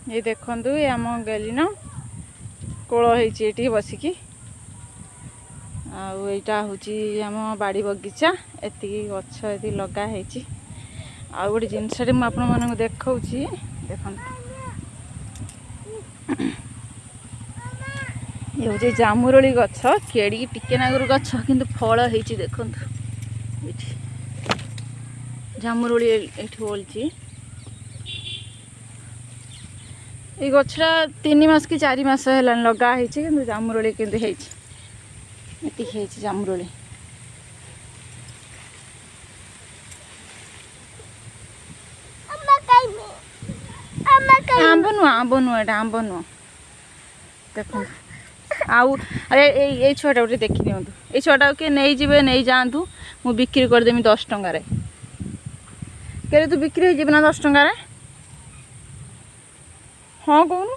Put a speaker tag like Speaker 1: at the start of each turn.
Speaker 1: ये देखु ये आम गलिन कोल होती बसिकी आईटा हूँ आम बाड़ी बगीचा एति गछ ये लगाई आ गोटे जिनस मुझे देखा देख ये हूँ जामुरली गछ केड़ी टिके नागर गछ किंतु फल होती देखु जामुरली ये बोलची ये गछटा 3 मास कि 4 मास है लगाई कि जामुरली के जामुरली आंब नुह एटा आंब नुह देख आउ ये छुआटा गोटे देखी दिंतु ये छुआटा किए नहीं जाए नहीं जातु मु बिक्री करदेमी 10 टंकार के तू बिक्री हो ना 10 टंकार हाँ कहूनु